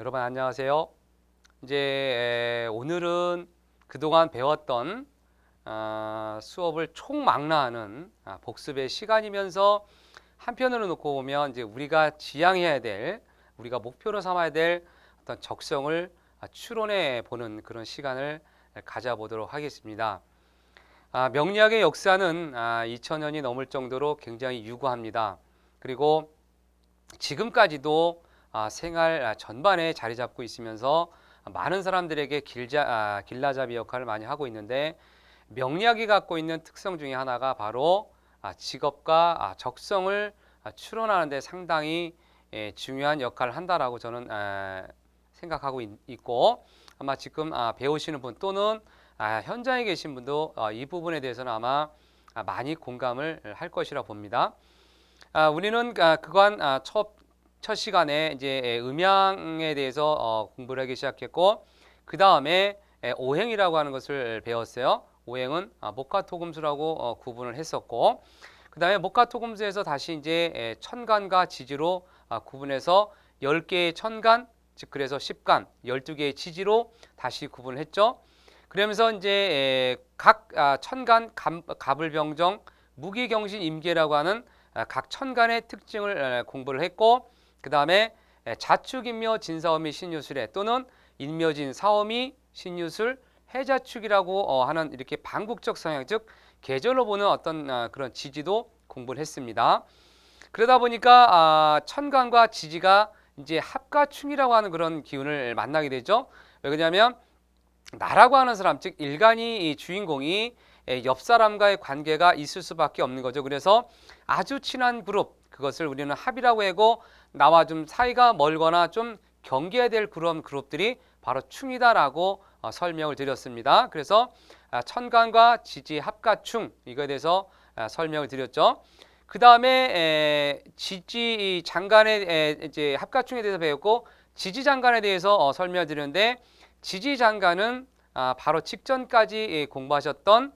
여러분 안녕하세요. 이제 오늘은 그동안 배웠던 수업을 총망라하는 복습의 시간이면서 한편으로 놓고 보면 이제 우리가 지향해야 될, 우리가 목표로 삼아야 될 어떤 적성을 추론해 보는 그런 시간을 가져보도록 하겠습니다. 명리학의 역사는 2000년이 넘을 정도로 굉장히 유구합니다. 그리고 지금까지도 생활 전반에 자리 잡고 있으면서 많은 사람들에게 길라잡이 역할을 많이 하고 있는데, 명리학이 갖고 있는 특성 중에 하나가 바로 직업과 적성을 추론하는 데 상당히 중요한 역할을 한다라고 저는 생각하고 있고, 아마 지금 배우시는 분 또는 현장에 계신 분도 이 부분에 대해서는 아마 많이 공감을 할 것이라 봅니다. 우리는 그간 첫 시간에 이제 음양에 대해서 공부를 하기 시작했고, 그 다음에 오행이라고 하는 것을 배웠어요. 오행은 목화토금수라고 구분을 했었고, 그 다음에 목화토금수에서 다시 이제 천간과 지지로 구분해서 10개의 천간, 즉 그래서 10간, 12개의 지지로 다시 구분을 했죠. 그러면서 이제 각 천간, 갑을병정, 무기경신, 임계라고 하는 각 천간의 특징을 공부를 했고, 그 다음에 자축인묘 진사오미 신유술에 또는 인묘진 사오미 신유술 해자축이라고 하는 이렇게 반국적 성향, 즉 계절로 보는 어떤 그런 지지도 공부를 했습니다. 그러다 보니까 천간과 지지가 이제 합가충이라고 하는 그런 기운을 만나게 되죠. 왜 그러냐면 나라고 하는 사람, 즉 일간이 이 주인공이 옆 사람과의 관계가 있을 수밖에 없는 거죠. 그래서 아주 친한 그룹, 그것을 우리는 합이라고 하고, 나와 좀 사이가 멀거나 좀 경계해야 될 그런 그룹들이 바로 충이다라고 설명을 드렸습니다. 그래서 천간과 지지 합가충, 이거에 대해서 설명을 드렸죠. 그 다음에 지지 장간의 이제 합가충에 대해서 배웠고, 지지 장간에 대해서 설명을 드렸는데, 지지 장간은 바로 직전까지 공부하셨던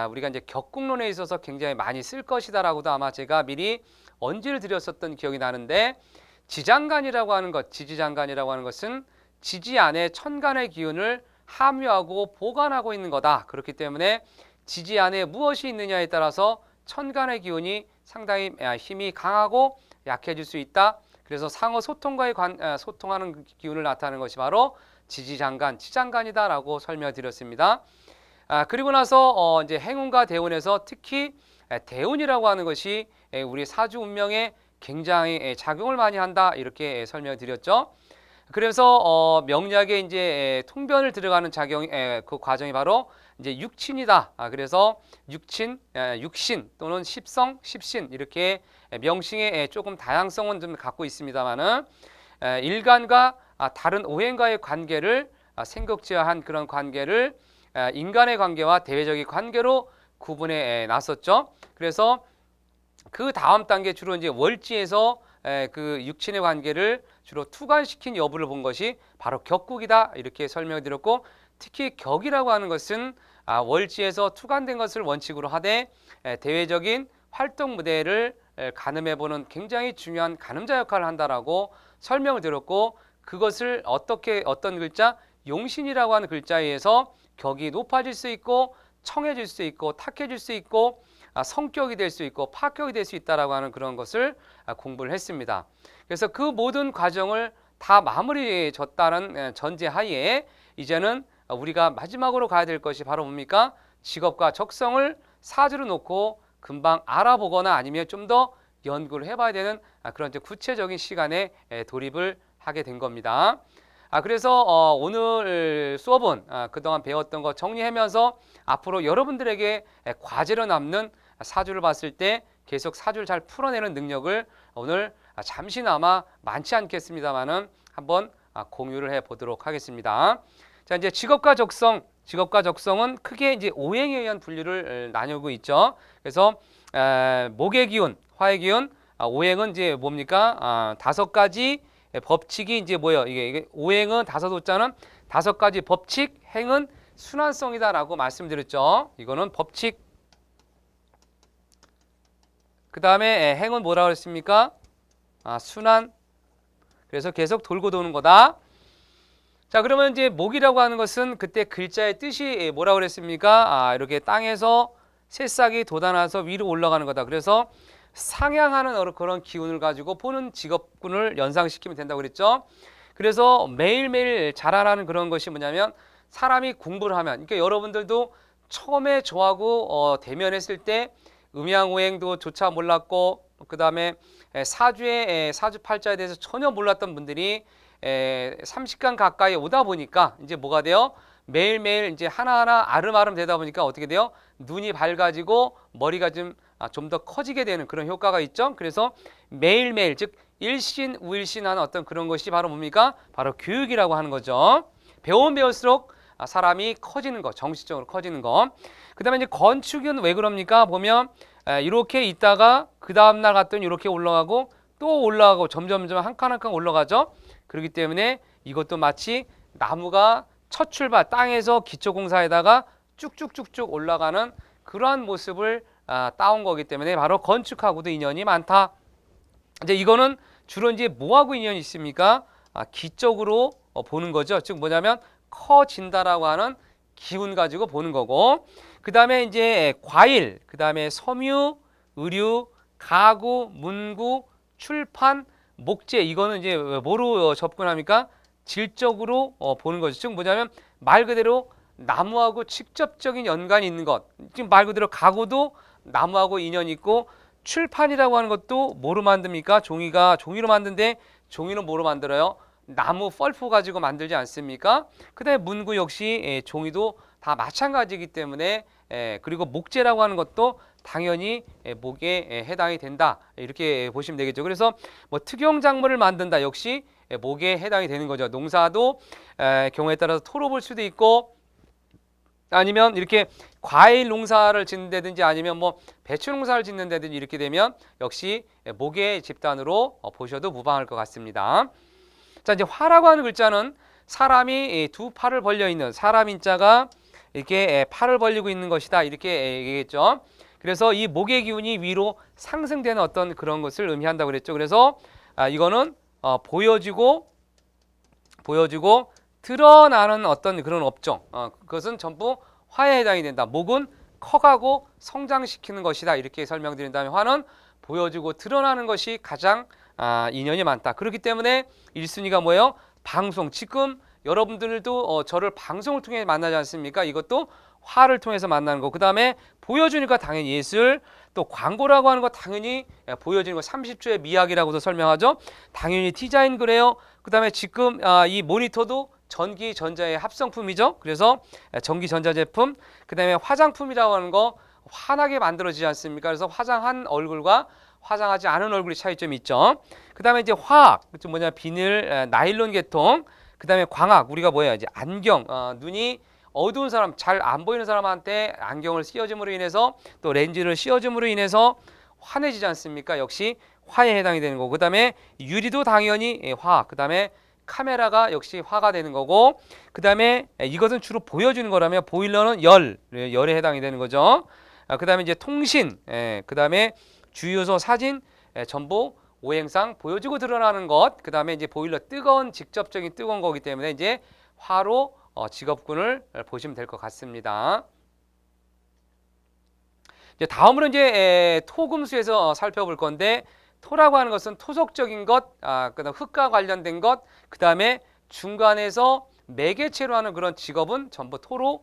우리가 이제 격국론에 있어서 굉장히 많이 쓸 것이다라고도 아마 제가 미리 언지를 드렸었던 기억이 나는데, 지장간이라고 하는 것, 지지장간이라고 하는 것은 지지 안에 천간의 기운을 함유하고 보관하고 있는 거다. 그렇기 때문에 지지 안에 무엇이 있느냐에 따라서 천간의 기운이 상당히 힘이 강하고 약해질 수 있다. 그래서 상호 소통과의 소통하는 기운을 나타내는 것이 바로 지지장간, 치장간이다라고 설명드렸습니다. 그리고 나서 이제 행운과 대운에서 특히 대운이라고 하는 것이 우리 사주 운명에 굉장히 작용을 많이 한다, 이렇게 설명드렸죠. 그래서 명리학에 이제 통변을 들어가는 그 과정이 바로 이제 육친이다. 그래서 육친, 육신 또는 십성, 십신, 이렇게 명칭의 조금 다양성은 좀 갖고 있습니다만은 일간과 다른 오행과의 관계를 생각지어한 그런 관계를 인간의 관계와 대외적인 관계로 구분해 놨었죠. 그래서 그 다음 단계 주로 이제 월지에서 그 육친의 관계를 주로 투관시킨 여부를 본 것이 바로 격국이다, 이렇게 설명드렸고, 특히 격이라고 하는 것은 월지에서 투관된 것을 원칙으로 하되 대외적인 활동 무대를 가늠해보는 굉장히 중요한 가늠자 역할을 한다라고 설명을 드렸고, 그것을 어떤 글자, 용신이라고 하는 글자에 의해서 격이 높아질 수 있고 청해질 수 있고 탁해질 수 있고 성격이 될 수 있고 파격이 될 수 있다라고 하는 그런 것을 공부를 했습니다. 그래서 그 모든 과정을 다 마무리 졌다는 전제하에 이제는 우리가 마지막으로 가야 될 것이 바로 뭡니까? 직업과 적성을 사주로 놓고 금방 알아보거나 아니면 좀 더 연구를 해봐야 되는 그런 이제 구체적인 시간에 돌입을 하게 된 겁니다. 그래서 오늘 수업은 그동안 배웠던 거 정리하면서 앞으로 여러분들에게 과제로 남는 사주를 봤을 때 계속 사주를 잘 풀어내는 능력을 오늘 잠시나마 많지 않겠습니다만은 한번 공유를 해 보도록 하겠습니다. 자, 이제 직업과 적성은 크게 이제 오행에 의한 분류를 나누고 있죠. 그래서 목의 기운, 화의 기운, 오행은 이제 뭡니까? 5가지 법칙이 이제 뭐예요? 이게 오행은 5호자는 5가지 법칙, 행은 순환성이다라고 말씀드렸죠. 이거는 법칙. 그 다음에 행은 뭐라고 했습니까? 순환. 그래서 계속 돌고 도는 거다. 자, 그러면 이제 목이라고 하는 것은 그때 글자의 뜻이 뭐라고 그랬습니까? 이렇게 땅에서 새싹이 돋아나서 위로 올라가는 거다. 그래서 상향하는 그런 기운을 가지고 보는 직업군을 연상시키면 된다고 그랬죠. 그래서 매일매일 자라나는 그런 것이 뭐냐면 사람이 공부를 하면, 그러니까 여러분들도 처음에 저하고 대면했을 때 음양오행도 조차 몰랐고, 그 다음에 사주의 사주팔자에 대해서 전혀 몰랐던 분들이 30강 가까이 오다 보니까 이제 뭐가 돼요? 매일매일 이제 하나하나 아름아름 되다 보니까 어떻게 돼요? 눈이 밝아지고 머리가 좀 더 커지게 되는 그런 효과가 있죠. 그래서 매일매일, 즉 일신 우일신하는 어떤 그런 것이 바로 뭡니까? 바로 교육이라고 하는 거죠. 배우면 배울수록 사람이 커지는 거, 정신적으로 커지는 거. 그 다음에 이제 건축은 왜 그럽니까? 보면 이렇게 있다가 그 다음날 갔더니 이렇게 올라가고 또 올라가고 점점점 한 칸 한 칸 올라가죠. 그렇기 때문에 이것도 마치 나무가 첫 출발 땅에서 기초공사에다가 쭉쭉쭉쭉 올라가는 그러한 모습을 따온 거기 때문에 바로 건축하고도 인연이 많다. 이제 이거는 주로 이제 뭐하고 인연이 있습니까? 기적으로 보는 거죠. 즉 뭐냐면 커진다라고 하는 기운 가지고 보는 거고, 그 다음에 이제 과일, 그 다음에 섬유, 의류, 가구, 문구, 출판, 목재, 이거는 이제 뭐로 접근합니까? 질적으로 보는 거죠. 즉 뭐냐면 말 그대로 나무하고 직접적인 연관이 있는 것. 지금 말 그대로 가구도 나무하고 인연이 있고, 출판이라고 하는 것도 뭐로 만듭니까? 종이로 만드는데 종이는 뭐로 만들어요? 나무 펄프 가지고 만들지 않습니까? 그 다음에 문구 역시 종이도 다 마찬가지이기 때문에, 그리고 목재라고 하는 것도 당연히 목에 해당이 된다, 이렇게 보시면 되겠죠. 그래서 뭐 특용작물을 만든다 역시 목에 해당이 되는 거죠. 농사도 경우에 따라서 토로 볼 수도 있고, 아니면 이렇게 과일 농사를 짓는다든지 아니면 뭐 배추 농사를 짓는다든지 이렇게 되면 역시 목의 집단으로 보셔도 무방할 것 같습니다. 자, 이제 화라고 하는 글자는 사람이 두 팔을 벌려 있는, 사람 인자가 이렇게 팔을 벌리고 있는 것이다, 이렇게 얘기했죠. 그래서 이 목의 기운이 위로 상승되는 어떤 그런 것을 의미한다고 그랬죠. 그래서 이거는 보여지고 드러나는 어떤 그런 업종, 그것은 전부 화에 해당이 된다. 목은 커가고 성장시키는 것이다, 이렇게 설명드린 다음에 화는 보여지고 드러나는 것이 가장 인연이 많다. 그렇기 때문에 1순위가 뭐예요? 방송. 지금 여러분들도 저를 방송을 통해 만나지 않습니까? 이것도 화를 통해서 만나는 거. 그 다음에 보여주니까 당연히 예술, 또 광고라고 하는 거 당연히 보여지는 거 30초의 미학이라고도 설명하죠. 당연히 디자인 그래요. 그 다음에 지금 이 모니터도 전기 전자의 합성품이죠. 그래서 전기 전자 제품, 그 다음에 화장품이라고 하는 거 환하게 만들어지지 않습니까? 그래서 화장한 얼굴과 화장하지 않은 얼굴이 차이점이 있죠. 그 다음에 이제 화학, 뭐냐, 비늘, 나일론 계통, 그 다음에 광학, 우리가 뭐예요? 이제 안경, 눈이 어두운 사람, 잘 안 보이는 사람한테 안경을 씌워줌으로 인해서, 또 렌즈를 씌워줌으로 인해서 환해지지 않습니까? 역시 화에 해당이 되는 거고, 그 다음에 유리도 당연히 화, 그 다음에 카메라가 역시 화가 되는 거고, 그 다음에 이것은 주로 보여주는 거라면 보일러는 열에 해당이 되는 거죠. 그 다음에 이제 통신, 그 다음에 주유소 사진, 전부 오행상 보여지고 드러나는 것. 그 다음에 이제 보일러 직접적인 뜨거운 거기 때문에 이제 화로 직업군을 보시면 될 것 같습니다. 이제 다음으로 이제 토금수에서 살펴볼 건데, 토라고 하는 것은 토속적인 것, 그다음 흙과 관련된 것, 그 다음에 중간에서 매개체로 하는 그런 직업은 전부 토로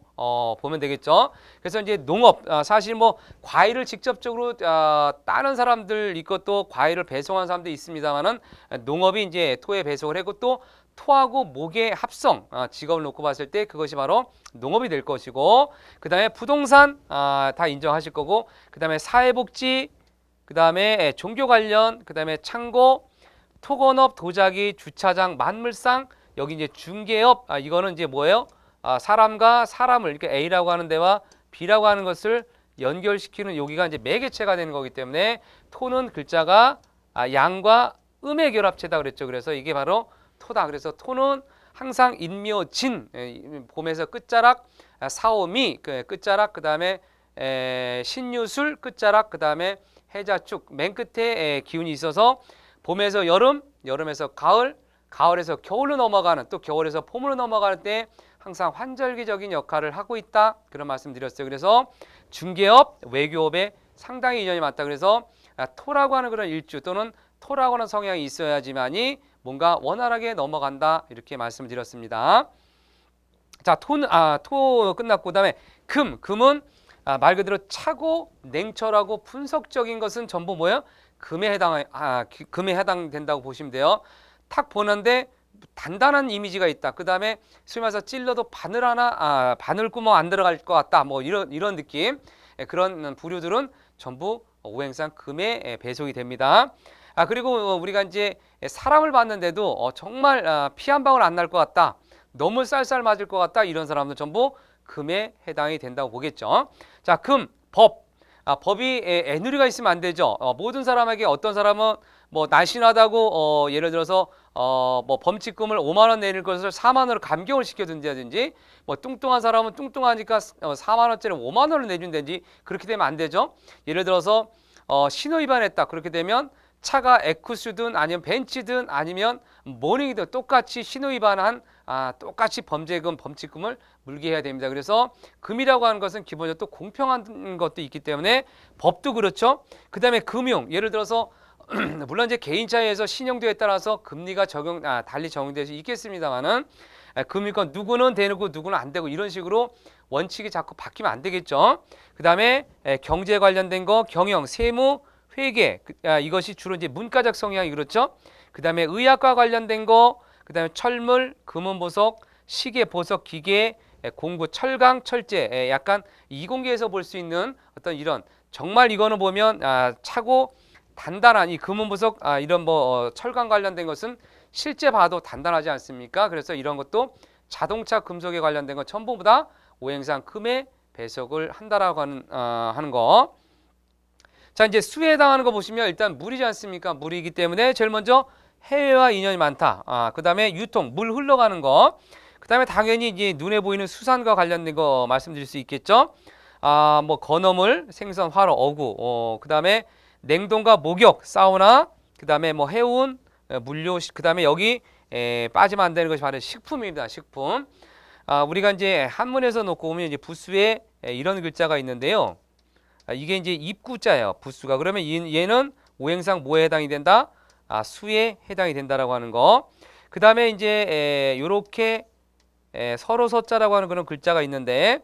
보면 되겠죠. 그래서 이제 농업, 사실 뭐 과일을 직접적으로 따는 사람들 있고 또 과일을 배송하는 사람도 있습니다만은, 농업이 이제 토에 배송을 하고 또 토하고 목의 합성, 직업을 놓고 봤을 때 그것이 바로 농업이 될 것이고, 그 다음에 부동산 다 인정하실 거고, 그 다음에 사회복지, 그 다음에 종교 관련, 그 다음에 창고, 토건업, 도자기, 주차장, 만물상, 여기 이제 중개업, 이거는 이제 뭐예요? 사람과 사람을 이렇게 A라고 하는 데와 B라고 하는 것을 연결시키는, 여기가 이제 매개체가 되는 거기 때문에 토는 글자가 양과 음의 결합체다 그랬죠. 그래서 이게 바로 토다. 그래서 토는 항상 인묘진, 봄에서 끝자락, 사오미 끝자락, 그 다음에 신유술 끝자락, 그 다음에 해자축 맨 끝에 기운이 있어서 봄에서 여름, 여름에서 가을, 가을에서 겨울로 넘어가는 또 겨울에서 봄으로 넘어갈 때 항상 환절기적인 역할을 하고 있다. 그런 말씀 드렸어요. 그래서 중개업, 외교업에 상당히 인연이 많다. 그래서 토라고 하는 그런 일주 또는 토라고 하는 성향이 있어야지만이 뭔가 원활하게 넘어간다. 이렇게 말씀드렸습니다. 자, 토 끝났고 그다음에 금은 말 그대로 차고 냉철하고 분석적인 것은 전부 뭐예요? 금에 해당된다고 보시면 돼요. 탁 보는데 단단한 이미지가 있다. 그다음에 소위 말해서 찔러도 바늘구멍 안 들어갈 것 같다. 뭐 이런 느낌. 그런 부류들은 전부 오행상 금에 배속이 됩니다. 그리고 우리가 이제 사람을 봤는데도 정말 피 한 방울 안 날 것 같다. 너무 쌀쌀 맞을 것 같다. 이런 사람들 전부 금에 해당이 된다고 보겠죠. 자, 법이 애누리가 있으면 안 되죠. 모든 사람에게 어떤 사람은 뭐 날씬하다고 예를 들어서 뭐 범칙금을 5만 원 내릴 것을 4만 원으로 감경을 시켜준다든지 뭐 뚱뚱한 사람은 뚱뚱하니까 4만 원짜리 5만 원을 내준다든지 그렇게 되면 안 되죠. 예를 들어서 신호 위반했다. 그렇게 되면 차가 에쿠스든 아니면 벤츠든 아니면 모닝이든 똑같이 신호 위반한 똑같이 범칙금을 물게 해야 됩니다. 그래서 금이라고 하는 것은 기본적으로 또 공평한 것도 있기 때문에 법도 그렇죠. 그 다음에 금융, 예를 들어서 물론 이제 개인차에서 신용도에 따라서 금리가 달리 적용될 수 있겠습니다만은 금융권 누구는 되고 누구는 안 되고 이런 식으로 원칙이 자꾸 바뀌면 안 되겠죠. 그 다음에 경제 관련된 거, 경영, 세무, 회계 이것이 주로 이제 문과적 성향이 그렇죠. 그 다음에 의학과 관련된 거, 그 다음에 철물, 금은보석, 시계, 보석, 기계, 공구, 철강, 철제 약간 이공계에서 볼 수 있는 어떤 이런 정말 이거는 보면 차고 단단한 이 금은보석 이런 뭐 철강 관련된 것은 실제 봐도 단단하지 않습니까? 그래서 이런 것도 자동차 금속에 관련된 것 전부 다 오행상 금에 배속을 한다라고 하는 거. 자, 이제 수에 해당하는 거 보시면 일단 물이지 않습니까? 물이기 때문에 제일 먼저 해외와 인연이 많다. 그 다음에 유통, 물 흘러가는 거. 그 다음에 당연히 이제 눈에 보이는 수산과 관련된 거 말씀드릴 수 있겠죠. 뭐 건어물, 생선, 화로, 어구. 그 다음에 냉동과 목욕, 사우나. 그 다음에 뭐 해운, 물류. 그 다음에 여기 빠지면 안 되는 것이 바로 식품입니다. 식품. 우리가 이제 한문에서 놓고 보면 이제 부수에 이런 글자가 있는데요. 이게 이제 입구자예요. 부수가. 그러면 얘는 오행상 뭐에 해당이 된다? 수에 해당이 된다라고 하는 거. 그 다음에 이제 요렇게 서로 서자라고 하는 그런 글자가 있는데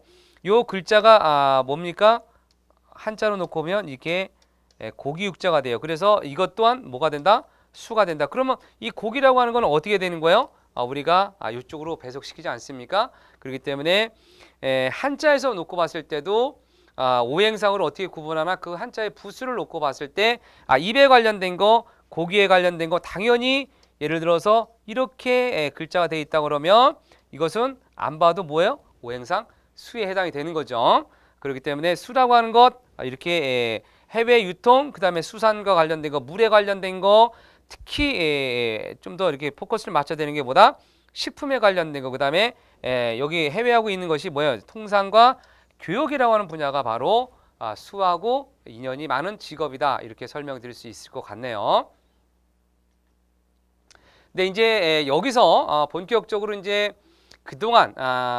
요 글자가 뭡니까? 한자로 놓고 보면 이게 고기육자가 돼요. 그래서 이것 또한 뭐가 된다? 수가 된다. 그러면 이 고기라고 하는 건 어떻게 되는 거예요? 우리가 이쪽으로 배속시키지 않습니까? 그렇기 때문에 한자에서 놓고 봤을 때도 오행상으로 어떻게 구분하나 그 한자의 부수를 놓고 봤을 때 입에 관련된 거, 고기에 관련된 거 당연히 예를 들어서 이렇게 글자가 돼 있다 그러면 이것은 안 봐도 뭐예요? 오행상 수에 해당이 되는 거죠. 그렇기 때문에 수라고 하는 것 이렇게 해외 유통, 그 다음에 수산과 관련된 거, 물에 관련된 거 특히 좀 더 이렇게 포커스를 맞춰야 되는 게 뭐다? 식품에 관련된 거, 그 다음에 여기 해외하고 있는 것이 뭐예요? 통상과 교육이라고 하는 분야가 바로 수하고 인연이 많은 직업이다. 이렇게 설명드릴 수 있을 것 같네요. 근데 이제 여기서 본격적으로 이제 그동안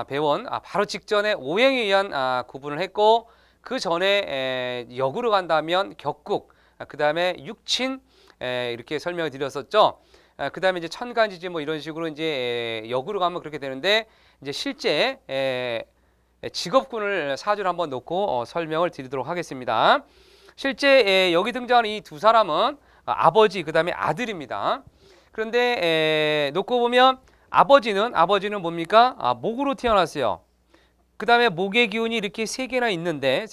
배운 바로 직전에 오행에 의한 구분을 했고 그 전에 역으로 간다면 격국, 그 다음에 육친 이렇게 설명을 드렸었죠. 그 다음에 이제 천간지지 뭐 이런 식으로 이제 역으로 가면 그렇게 되는데 이제 실제 직업군을 사주를 한번 놓고 설명을 드리도록 하겠습니다. 실제 여기 등장하는 이 두 사람은 아버지 그 다음에 아들입니다. 그런데 놓고 보면 아버지는 뭡니까? 목으로 태어났어요. 그 다음에 목의 기운이 이렇게 세 개나 있는데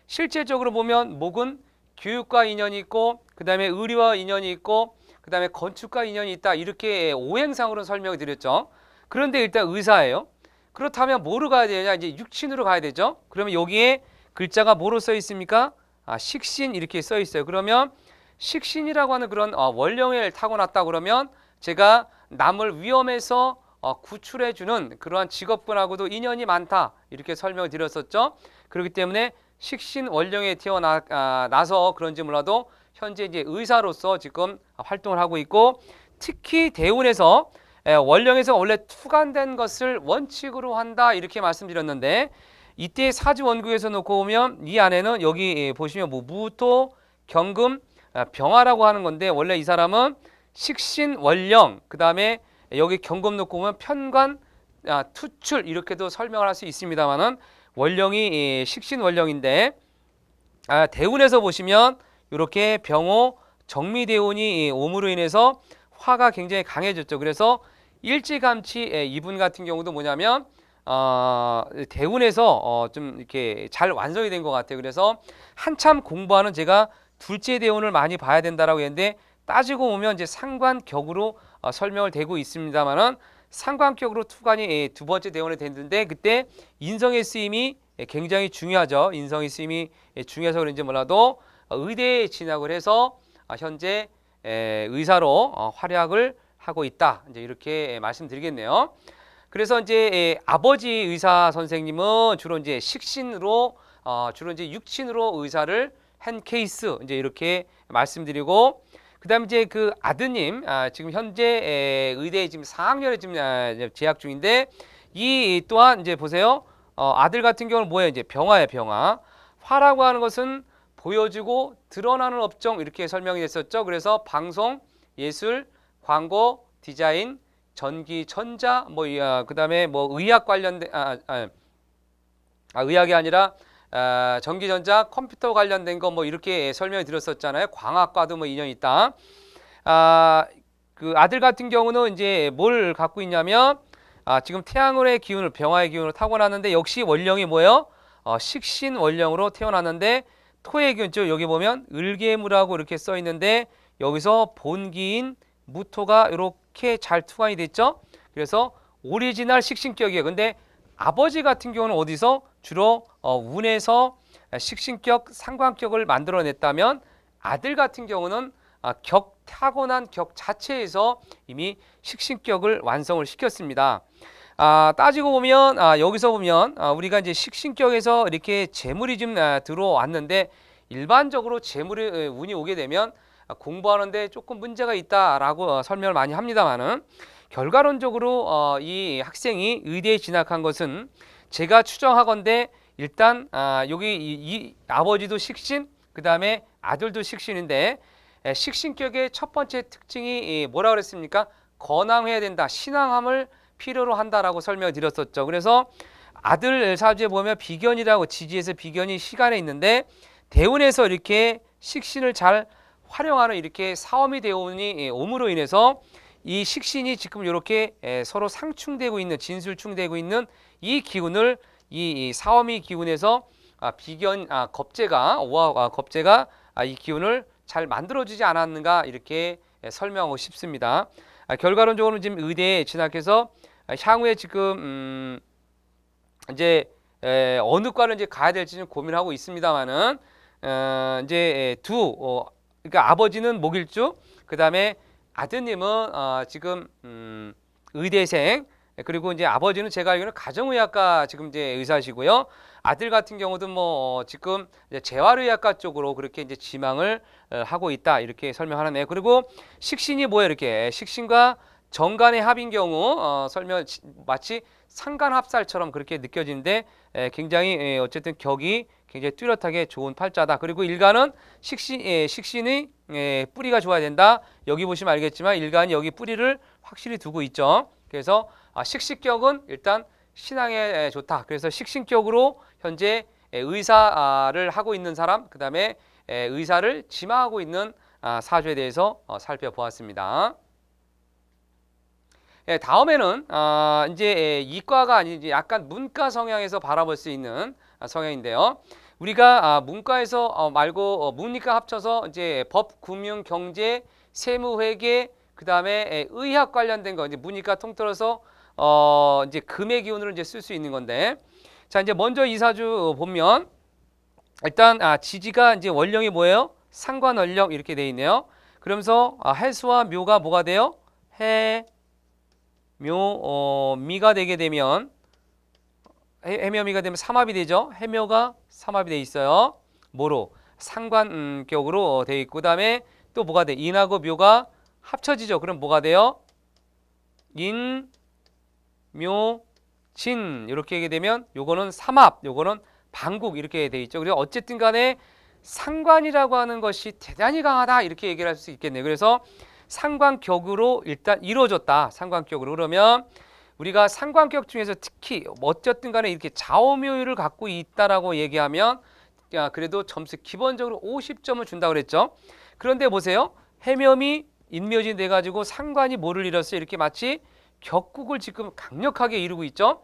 실제적으로 보면 목은 교육과 인연이 있고 그 다음에 의리와 인연이 있고 그 다음에 건축과 인연이 있다. 이렇게 오행상으로 설명을 드렸죠. 그런데 일단 의사예요. 그렇다면 뭐로 가야 되냐? 이제 육친으로 가야 되죠. 그러면 여기에 글자가 뭐로 써 있습니까? 식신 이렇게 써 있어요. 그러면 식신이라고 하는 그런 원령을 타고났다 그러면 제가 남을 위험에서 구출해주는 그러한 직업군하고도 인연이 많다 이렇게 설명을 드렸었죠. 그렇기 때문에 식신 원령에 태어나서 그런지 몰라도 현재 이제 의사로서 지금 활동을 하고 있고 특히 대운에서 원령에서 원래 투관된 것을 원칙으로 한다 이렇게 말씀드렸는데 이때 사주 원국에서 놓고 보면 이 안에는 여기 보시면 뭐 무토, 경금, 병화라고 하는 건데 원래 이 사람은 식신, 원령 그 다음에 여기 경금 놓고 보면 편관, 투출 이렇게도 설명을 할 수 있습니다만은 원령이 식신 원령인데 대운에서 보시면 이렇게 병호, 정미대운이 오므로 인해서 화가 굉장히 강해졌죠. 그래서 일찌감치 이분 같은 경우도 뭐냐면 대운에서 좀 이렇게 잘 완성이 된 것 같아요. 그래서 한참 공부하는 제가 둘째 대운을 많이 봐야 된다라고 했는데 따지고 보면 이제 상관격으로 설명을 되고 있습니다만은 상관격으로 투관이 두 번째 대운이 됐는데 그때 인성의 쓰임이 굉장히 중요하죠. 인성의 쓰임이 중요해서 그런지 몰라도 의대에 진학을 해서 현재 의사로 활약을 하고 있다. 이제 이렇게 말씀드리겠네요. 그래서 이제 아버지 의사 선생님은 주로 이제 식신으로 주로 이제 육신으로 의사를 한 케이스 이제 이렇게 말씀드리고 그다음 이제 그 아드님 지금 현재 의대 지금 4학년에 지금 재학 중인데 이 또한 이제 보세요. 아들 같은 경우는 뭐예요? 이제 병화예요, 병화. 화라고 하는 것은 보여지고 드러나는 업종 이렇게 설명이 됐었죠. 그래서 방송, 예술, 광고, 디자인, 전기, 전자, 뭐 그다음에 뭐 의학 관련된 의학이 아니라 전기, 전자, 컴퓨터 관련된 거 뭐 이렇게 설명을 드렸었잖아요. 광학과도 뭐 인연이 있다. 그 아들 같은 경우는 이제 뭘 갖고 있냐면 지금 태양의 기운을 병화의 기운을 타고났는데 역시 원령이 뭐예요? 식신 원령으로 태어났는데 토의 기운 쪽 여기 보면 을계무라고 이렇게 써 있는데 여기서 본기인 무토가 이렇게 잘 투관이 됐죠. 그래서 오리지널 식신격이에요. 근데 아버지 같은 경우는 어디서 주로 운에서 식신격, 상관격을 만들어냈다면 아들 같은 경우는 격 타고난 격 자체에서 이미 식신격을 완성을 시켰습니다. 따지고 보면 여기서 보면 우리가 이제 식신격에서 이렇게 재물이 좀 들어왔는데 일반적으로 재물이 운이 오게 되면 공부하는데 조금 문제가 있다라고 설명을 많이 합니다만은 결과론적으로 이 학생이 의대에 진학한 것은 제가 추정하건대 일단 여기 이 아버지도 식신 그 다음에 아들도 식신인데 식신격의 첫 번째 특징이 뭐라 그랬습니까? 건왕해야 된다. 신앙함을 필요로 한다라고 설명을 드렸었죠. 그래서 아들 사주에 보면 비견이라고 지지에서 비견이 시간에 있는데 대운에서 이렇게 식신을 잘 활용하는 이렇게 사오미 대운이 옴으로 인해서 이 식신이 지금 이렇게 서로 상충되고 있는 진술충되고 있는 이 기운을 이 사오미 기운에서 비견 겁재가 오화 겁재가 이 기운을 잘 만들어주지 않았는가 이렇게 설명하고 싶습니다. 결과론적으로 지금 의대에 진학해서 향후에 지금 이제 어느 과를 이제 가야 될지 고민하고 있습니다만은 이제 그러니까 아버지는 목일주, 그 다음에 아드님은 지금 의대생, 그리고 이제 아버지는 제가 알기로는 가정의학과 지금 이제 의사시고요. 아들 같은 경우도 뭐 지금 이제 재활의학과 쪽으로 그렇게 이제 지망을 하고 있다 이렇게 설명하네요. 그리고 식신이 뭐예요? 이렇게 식신과 정간의 합인 경우 설명 마치 상간합살처럼 그렇게 느껴지는데 굉장히 어쨌든 격이 굉장히 뚜렷하게 좋은 팔자다. 그리고 일간은 식신의 뿌리가 좋아야 된다. 여기 보시면 알겠지만 일간이 여기 뿌리를 확실히 두고 있죠. 그래서 식신격은 일단 신앙에 좋다. 그래서 식신격으로 현재 의사를 하고 있는 사람, 그 다음에 의사를 지망하고 있는 사주에 대해서 살펴보았습니다. 다음에는 이제 이과가 아니지 약간 문과 성향에서 바라볼 수 있는 성향인데요. 우리가 문과에서 말고 문이과 합쳐서 이제 법, 금융, 경제, 세무, 회계, 그 다음에 의학 관련된 거 이제 문이과 통틀어서 이제 금의 기운으로 이제 쓸 수 있는 건데, 자 이제 먼저 이 사주 보면 일단 지지가 이제 원령이 뭐예요? 상관원령 이렇게 돼 있네요. 그러면서 해수와 묘가 뭐가 돼요? 미가 되게 되면 해묘미가 되면 삼합이 되죠. 해묘가 삼합이 돼 있어요. 뭐로? 상관격으로 돼 있고, 그다음에 또 뭐가 돼? 인하고 묘가 합쳐지죠. 그럼 뭐가 돼요? 인, 묘, 진 이렇게 하게 되면 요거는 삼합, 요거는 방국 이렇게 돼 있죠. 그래서 어쨌든 간에 상관이라고 하는 것이 대단히 강하다 이렇게 얘기를 할 수 있겠네요. 그래서 상관격으로 일단 이루어졌다. 상관격으로. 그러면 우리가 상관격 중에서 특히 어쨌든 간에 이렇게 좌우묘유를 갖고 있다라고 얘기하면 그래도 점수 기본적으로 50점을 준다고 그랬죠. 그런데 보세요. 해묘이 인묘진 돼 가지고 상관이 뭐를 이뤘어요? 이렇게 마치 격국을 지금 강력하게 이루고 있죠.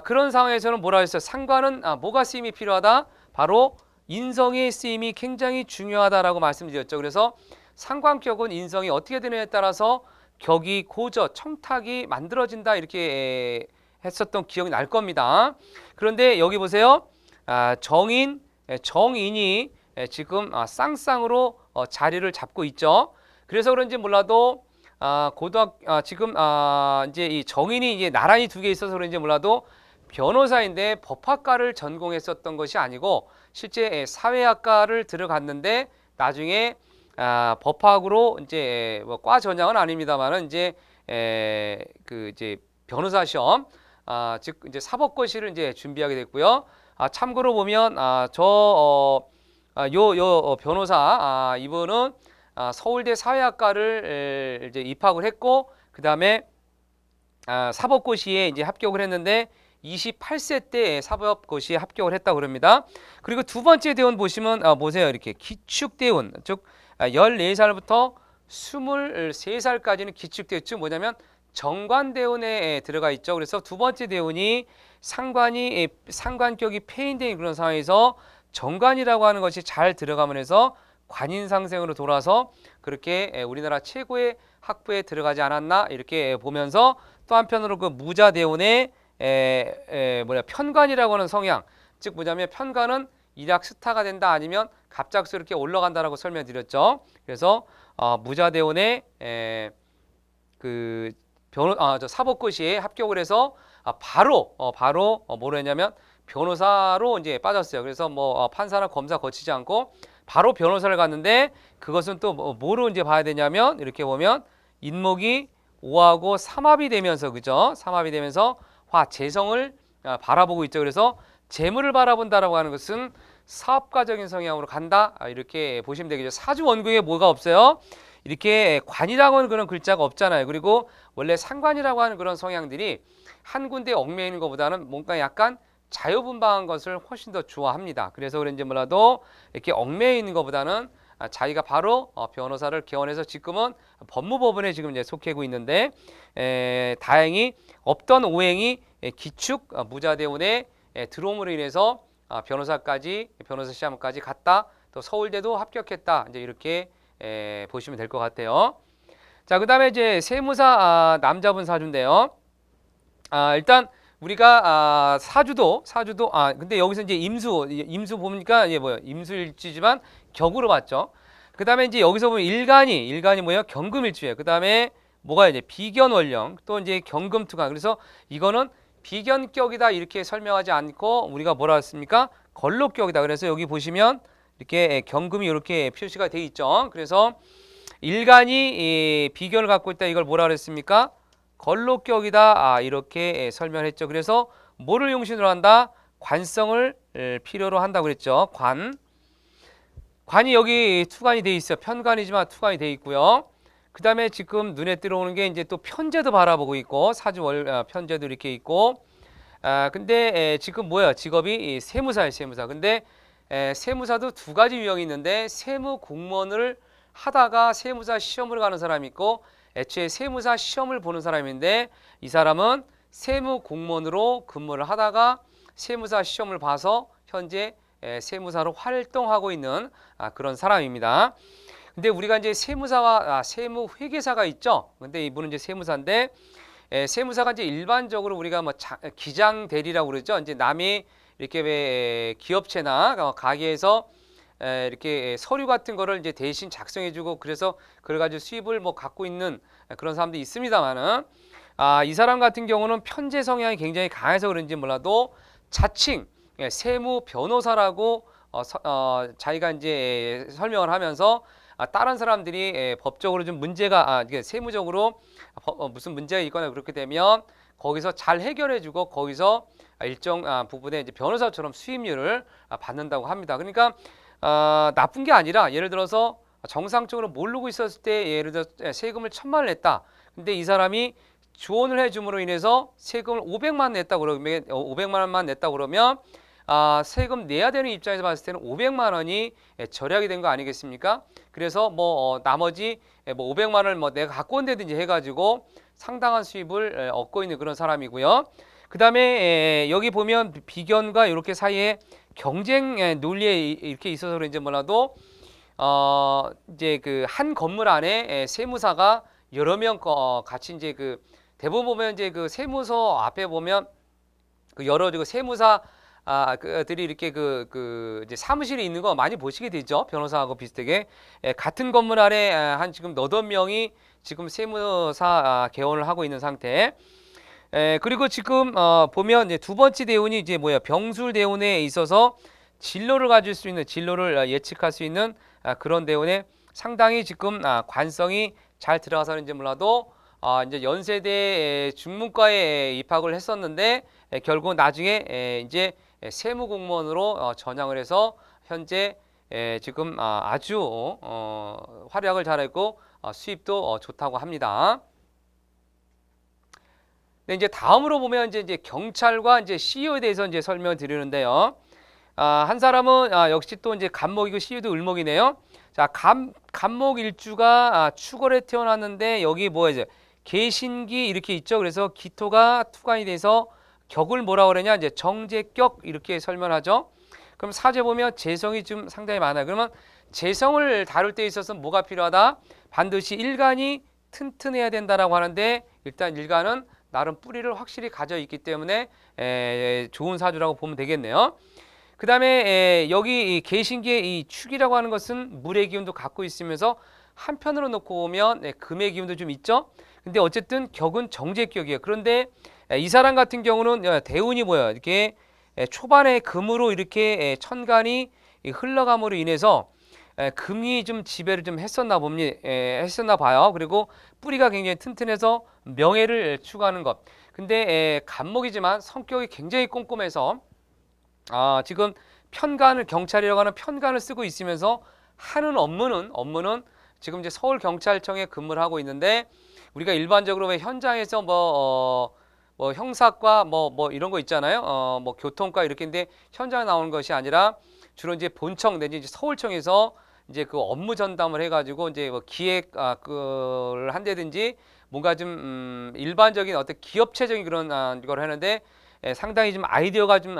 그런 상황에서는 뭐라 했어요? 상관은 뭐가 쓰임이 필요하다? 바로 인성의 쓰임이 굉장히 중요하다라고 말씀드렸죠. 그래서 상관격은 인성이 어떻게 되느냐에 따라서 격이 고저, 청탁이 만들어진다 이렇게 했었던 기억이 날 겁니다. 그런데 여기 보세요. 정인, 정인이 지금 쌍쌍으로 자리를 잡고 있죠. 그래서 그런지 몰라도 지금 이제 이 정인이 이제 나란히 두 개 있어서 그런지 몰라도 변호사인데 법학과를 전공했었던 것이 아니고 실제 사회학과를 들어갔는데 나중에 법학으로 이제 과 전형은 아닙니다만은 이제 그 이제 변호사 시험 즉 이제 사법고시를 이제 준비하게 됐고요. 참고로 보면 요 변호사 이분은 서울대 사회학과를 이제 입학을 했고 그 다음에 사법고시에 이제 합격을 했는데 28세 때 사법고시에 합격을 했다고 그럽니다. 그리고 두 번째 대원 보시면 보세요. 이렇게 기축대원 즉 14살부터 23살까지는 기축대원 즉 뭐냐면 정관대원에 들어가 있죠. 그래서 두 번째 대원이 상관격이 폐인된 그런 상황에서 정관이라고 하는 것이 잘 들어가면 해서 관인상생으로 돌아서 그렇게 우리나라 최고의 학부에 들어가지 않았나 이렇게 보면서 또 한편으로 그 무자대원의 편관이라고 하는 성향 즉 뭐냐면 편관은 일약 스타가 된다 아니면 갑작스럽게 올라간다라고 설명드렸죠. 그래서 무자대원의 그 사법고시에 합격을 해서 바로 뭐로 했냐면 변호사로 이제 빠졌어요. 그래서 뭐 판사나 검사 거치지 않고 바로 변호사를 갔는데 그것은 또 뭐로 이제 봐야 되냐면 이렇게 보면 인목이 5하고 삼합이 되면서 그죠? 삼합이 되면서 재성을 바라보고 있죠. 그래서 재물을 바라본다라고 하는 것은 사업가적인 성향으로 간다 이렇게 보시면 되겠죠. 사주 원국에 뭐가 없어요? 이렇게 관이라고 하는 그런 글자가 없잖아요. 그리고 원래 상관이라고 하는 그런 성향들이 한 군데 얽매이는 있는 것보다는 뭔가 약간 자유분방한 것을 훨씬 더 좋아합니다. 그래서 그런지 몰라도 이렇게 얽매이는 있는 것보다는 자기가 바로 변호사를 개원해서 지금은 법무법원에 지금 이제 속해고 있는데 다행히 없던 오행이 기축 무자대원에 들어옴으로 인해서 변호사 시험까지 갔다. 또 서울대도 합격했다. 이제 이렇게 보시면 될 것 같아요. 자, 그다음에 이제 세무사 남자분 사주인데요. 일단 우리가 사주도 근데 여기서 이제 임수 보니까 이게 뭐예요? 임수일지지만 격으로 봤죠. 그다음에 이제 여기서 보면 일간이 뭐예요? 경금일주예요. 그다음에 뭐가 이제 비견월령 또 이제 경금투강. 그래서 이거는 비견격이다 이렇게 설명하지 않고 우리가 뭐라 했습니까? 걸록격이다. 그래서 여기 보시면 이렇게 경금이 이렇게 표시가 돼 있죠. 그래서 일간이 비견을 갖고 있다. 이걸 뭐라 그랬습니까? 걸록격이다 이렇게 설명했죠. 그래서 뭐를 용신으로 한다? 관성을 필요로 한다고 그랬죠. 관이 여기 투관이 돼 있어요. 편관이지만 투관이 돼 있고요. 그 다음에 지금 눈에 들어오는 게 이제 또 편제도 바라보고 있고 편제도 이렇게 있고 근데 지금 뭐야? 직업이 세무사예요. 세무사. 근데 세무사도 두 가지 유형이 있는데 세무 공무원을 하다가 세무사 시험을 가는 사람이 있고 애초에 세무사 시험을 보는 사람인데 이 사람은 세무 공무원으로 근무를 하다가 세무사 시험을 봐서 현재 세무사로 활동하고 있는 그런 사람입니다. 근데 우리가 이제 세무사와 세무회계사가 있죠. 근데 이분은 이제 세무사인데 세무사가 이제 일반적으로 우리가 뭐 기장 대리라고 그러죠. 이제 남이 이렇게 왜 기업체나 가게에서 이렇게 서류 같은 거를 이제 대신 작성해주고 그래서 그걸 가지고 수입을 뭐 갖고 있는 그런 사람도 있습니다만은 이 사람 같은 경우는 편제 성향이 굉장히 강해서 그런지 몰라도 자칭 세무 변호사라고 자기가 이제 설명을 하면서 다른 사람들이 법적으로 좀 문제가 이게 세무적으로 무슨 문제가 있거나 그렇게 되면 거기서 잘 해결해주고 거기서 일정 부분에 이제 변호사처럼 수임료를 받는다고 합니다. 그러니까 나쁜 게 아니라 예를 들어서 정상적으로 모르고 있었을 때 예를 들어 세금을 1,000만 원 냈다. 근데 이 사람이 조언을 해줌으로 인해서 세금을 500만 원 냈다 그러면 500만 원만 냈다 그러면 세금 내야 되는 입장에서 봤을 때는 500만 원이 절약이 된 거 아니겠습니까? 그래서 뭐 나머지 뭐 500만 원을 뭐 내가 갖고 온다든지 해가지고 상당한 수입을 얻고 있는 그런 사람이고요. 그 다음에 여기 보면 비견과 이렇게 사이에 경쟁 논리에 이렇게 있어서 그런지 몰라도 이제 그 한 건물 안에 세무사가 여러 명 같이 이제 그 대부분 보면 이제 그 세무서 앞에 보면 그 여러 그 세무사 그들이 이렇게 그 이제 사무실에 있는 거 많이 보시게 되죠. 변호사하고 비슷하게 같은 건물 안에 한 지금 8명이 지금 세무사 개원을 하고 있는 상태. 그리고 지금 보면 이제 두 번째 대운이 이제 뭐야 병술 대운에 있어서 진로를 가질 수 있는 진로를 예측할 수 있는 그런 대운에 상당히 지금 관성이 잘 들어가서는지 몰라도 이제 연세대 중문과에 입학을 했었는데 결국 나중에 이제 세무공무원으로 전향을 해서 현재 지금 아주 활약을 잘했고 수입도 좋다고 합니다. 네, 이제 다음으로 보면 이제 경찰과 이제 CEO에 대해서 이제 설명을 드리는데요. 한 사람은 역시 또 이제 간목이고 CEO도 을목이네요. 자, 간목 일주가 축월에 태어났는데 여기 뭐야 이제 계신기 이렇게 있죠. 그래서 기토가 투관이 돼서 격을 뭐라 그러냐 이제 정제격 이렇게 설명하죠. 그럼 사제 보면 재성이 좀 상당히 많아요. 그러면 재성을 다룰 때 있어서 뭐가 필요하다? 반드시 일간이 튼튼해야 된다라고 하는데 일단 일간은 나름 뿌리를 확실히 가져 있기 때문에 좋은 사주라고 보면 되겠네요. 그 다음에 여기 계신기의 이 축이라고 하는 것은 물의 기운도 갖고 있으면서 한편으로 놓고 보면 금의 기운도 좀 있죠. 근데 어쨌든 격은 정제격이에요. 그런데 이 사람 같은 경우는 대운이 뭐예요? 이렇게 초반에 금으로 이렇게 천간이 흘러감으로 인해서 금이 좀 지배를 좀 했었나 봐요. 그리고 뿌리가 굉장히 튼튼해서 명예를 추구하는 것. 근데 간목이지만 성격이 굉장히 꼼꼼해서 지금 편간을 경찰이라고 하는 편간을 쓰고 있으면서 하는 업무는 지금 이제 서울경찰청에 근무를 하고 있는데 우리가 일반적으로 왜 현장에서 뭐 형사과 뭐 이런 거 있잖아요. 뭐 교통과 이렇게인데 현장에 나오는 것이 아니라 주로 이제 본청 내지 이제 서울청에서 이제 그 업무 전담을 해가지고 이제 뭐 기획을 한다든지 뭔가 좀 일반적인 어떤 기업체적인 그런 걸 하는데 상당히 좀 아이디어가 좀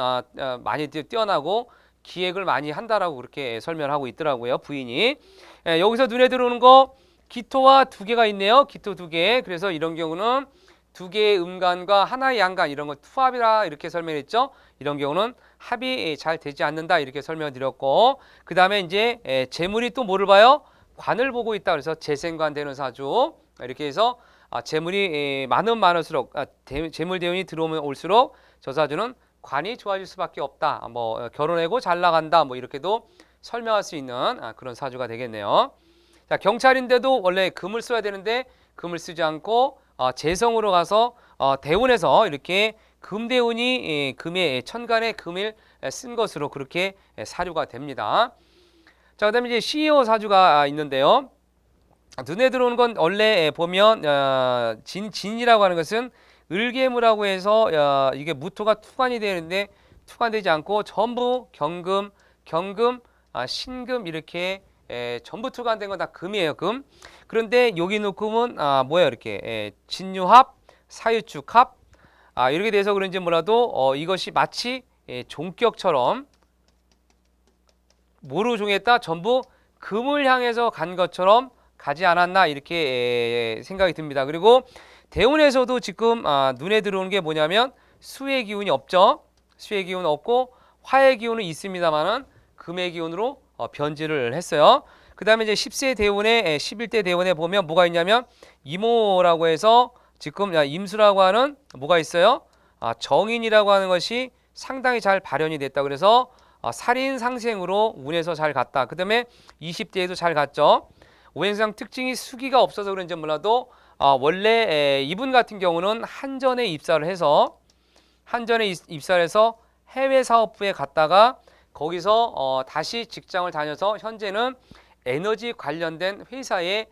많이 뛰어나고 기획을 많이 한다라고 그렇게 설명하고 있더라고요 부인이. 여기서 눈에 들어오는 거 기토와 2개가 있네요. 기토 2개. 그래서 이런 경우는 2개의 음간과 하나의 양간 이런 거 투합이라 이렇게 설명했죠. 이런 경우는 합이 잘 되지 않는다 이렇게 설명드렸고 그 다음에 이제 재물이 또 뭐를 봐요? 관을 보고 있다. 그래서 재생관 되는 사주 이렇게 해서 재물이 많을수록 재물 대운이 들어오면 올수록 저 사주는 관이 좋아질 수밖에 없다. 뭐 결혼하고 잘 나간다. 뭐 이렇게도 설명할 수 있는 그런 사주가 되겠네요. 자, 경찰인데도 원래 금을 써야 되는데 금을 쓰지 않고 재성으로 가서 대운에서 이렇게 금대운이 금의 천간에 금을 쓴 것으로 그렇게 사료가 됩니다. 자, 그다음에 이제 CEO 사주가 있는데요. 눈에 들어오는 건 원래 보면 진이라고 하는 것은 을개무라고 해서 이게 무토가 투관이 되는데 투관되지 않고 전부 경금, 신금 이렇게 전부 투관된 건 다 금이에요. 금. 그런데 여기 놓고는 뭐야 이렇게 진유합, 사유축합 이렇게 돼서 그런지 몰라도 이것이 마치 종격처럼 뭐로 종했다? 전부 금을 향해서 간 것처럼 가지 않았나 이렇게 생각이 듭니다. 그리고 대운에서도 지금 눈에 들어오는 게 뭐냐면 수의 기운이 없죠. 수의 기운 없고 화의 기운은 있습니다만은 금의 기운으로 변질을 했어요. 그 다음에 이제 10세 대운에 11대 대운에 보면 뭐가 있냐면 이모라고 해서 지금 임수라고 하는 뭐가 있어요? 정인이라고 하는 것이 상당히 잘 발현이 됐다. 그래서 살인 상생으로 운에서 잘 갔다. 그 다음에 20대에도 잘 갔죠. 오행상 특징이 수기가 없어서 그런지 몰라도 원래 이분 같은 경우는 한전에 입사를 해서 해외 사업부에 갔다가 거기서 다시 직장을 다녀서 현재는 에너지 관련된 회사의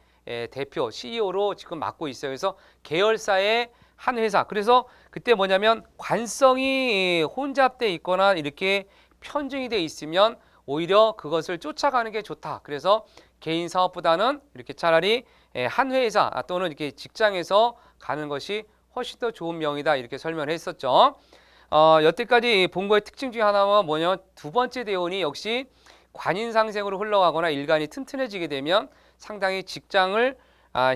대표 CEO로 지금 맡고 있어요. 그래서 계열사의 한 회사. 그래서 그때 뭐냐면 관성이 혼잡돼 있거나 이렇게 편중이 돼 있으면 오히려 그것을 쫓아가는 게 좋다. 그래서 개인 사업보다는 이렇게 차라리 한 회사 또는 이렇게 직장에서 가는 것이 훨씬 더 좋은 명이다. 이렇게 설명을 했었죠. 여태까지 본 거의 특징 중에 하나가 뭐냐면 두 번째 대운이 역시 관인상생으로 흘러가거나 일간이 튼튼해지게 되면 상당히 직장을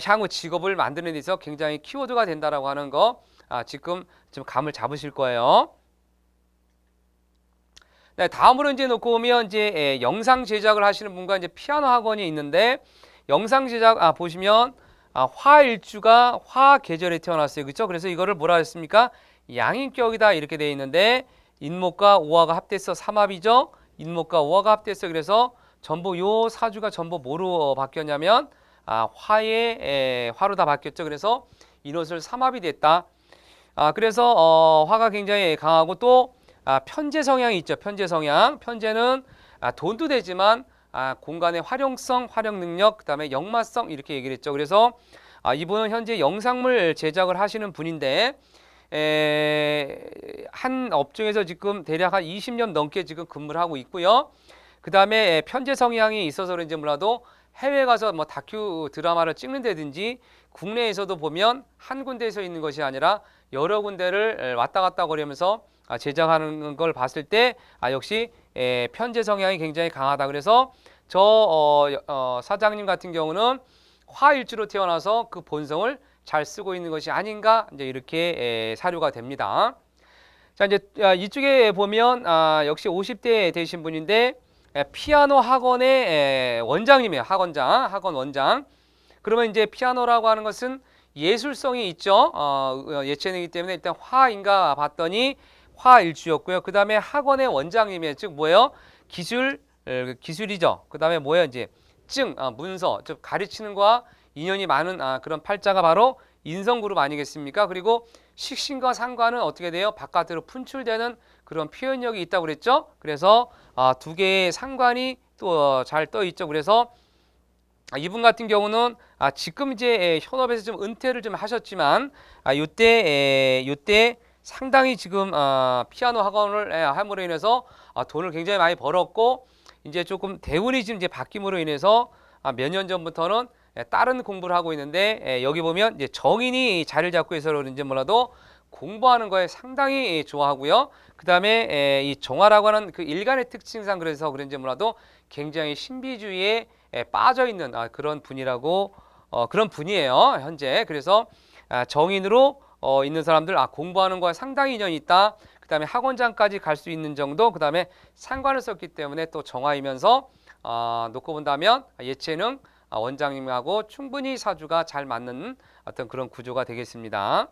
향후 직업을 만드는 데 있어서 굉장히 키워드가 된다라고 하는 거 지금 좀 감을 잡으실 거예요. 네, 다음으로 이제 놓고 보면 이제 영상 제작을 하시는 분과 이제 피아노 학원이 있는데 영상 제작 보시면 화일주가 화 계절에 태어났어요. 그렇죠? 그래서 이거를 뭐라 했습니까? 양인격이다 이렇게 되어 있는데 인목과 오화가 합돼서 삼합이죠. 인목과 오화가 합돼서 그래서 전부 요 사주가 전부 뭐로 바뀌었냐면 화의 화로 다 바뀌었죠. 그래서 인옷을 삼합이 됐다. 그래서 화가 굉장히 강하고 또 편재 성향이 있죠. 편재 성향. 편재는 돈도 되지만 공간의 활용성, 활용 능력, 그다음에 역마성 이렇게 얘기를 했죠. 그래서 이분은 현재 영상물 제작을 하시는 분인데 한 업종에서 지금 대략 한 20년 넘게 지금 근무를 하고 있고요. 그다음에 편재 성향이 있어서 그런지 몰라도 해외 가서 뭐 다큐 드라마를 찍는다든지 국내에서도 보면 한 군데에서 있는 것이 아니라 여러 군데를 왔다 갔다 거리면서 제작하는 걸 봤을 때 역시 편재 성향이 굉장히 강하다. 그래서 사장님 같은 경우는 화일주로 태어나서 그 본성을 잘 쓰고 있는 것이 아닌가 이제 이렇게 사료가 됩니다. 자 이제 이쪽에 보면 역시 50대 되신 분인데 피아노 학원의 원장님이에요. 학원 원장. 그러면 이제 피아노라고 하는 것은 예술성이 있죠. 예체능이기 때문에 일단 화인가 봤더니 화일주였고요. 그 다음에 학원의 원장님이에요. 즉 뭐예요? 기술이죠. 그 다음에 뭐예요? 이제 문서, 즉 가르치는 거와 인연이 많은 그런 팔자가 바로 인성그룹 아니겠습니까? 그리고 식신과 상관은 어떻게 돼요? 바깥으로 분출되는 그런 표현력이 있다고 그랬죠? 그래서 두 개의 상관이 또 잘 떠 있죠. 그래서 이분 같은 경우는 지금 이제 현업에서 좀 은퇴를 좀 하셨지만 요때 상당히 지금 피아노 학원을 함으로 인해서 돈을 굉장히 많이 벌었고 이제 조금 대운이 지금 이제 바뀜으로 인해서 몇 년 전부터는 다른 공부를 하고 있는데 여기 보면 이제 정인이 자리를 잡고 있어서 그런지 몰라도 공부하는 거에 상당히 좋아하고요. 그 다음에 이 정화라고 하는 그 일간의 특징상 그래서 그런지 몰라도 굉장히 신비주의에 빠져 있는 그런 분이라고 그런 분이에요 현재. 그래서 정인으로 있는 사람들 공부하는 거에 상당히 인연이 있다. 그 다음에 학원장까지 갈 수 있는 정도. 그 다음에 상관을 썼기 때문에 또 정화이면서 놓고 본다면 예체능 원장님하고 충분히 사주가 잘 맞는 어떤 그런 구조가 되겠습니다.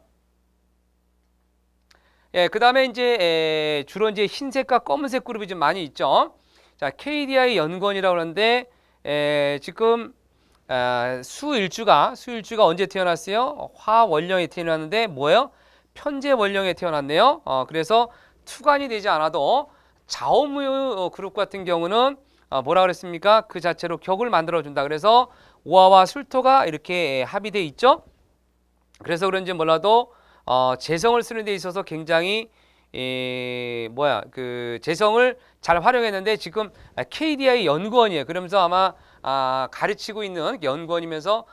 예, 그 다음에 이제 주로 이제 흰색과 검은색 그룹이 좀 많이 있죠. 자, KDI 연건이라고 그러는데 지금 수일주가 언제 태어났어요? 화월령에 태어났는데 뭐예요? 편재월령에 태어났네요. 그래서 투간이 되지 않아도 자오무유 그룹 같은 경우는 뭐라 그랬습니까? 그 자체로 격을 만들어 준다. 그래서 오화와 술토가 이렇게 합의돼 있죠. 그래서 그런지 몰라도 재성을 쓰는 데 있어서 굉장히 그 재성을 잘 활용했는데 지금 KDI 연구원이에요. 그러면서 아마 가르치고 있는 연구원이면서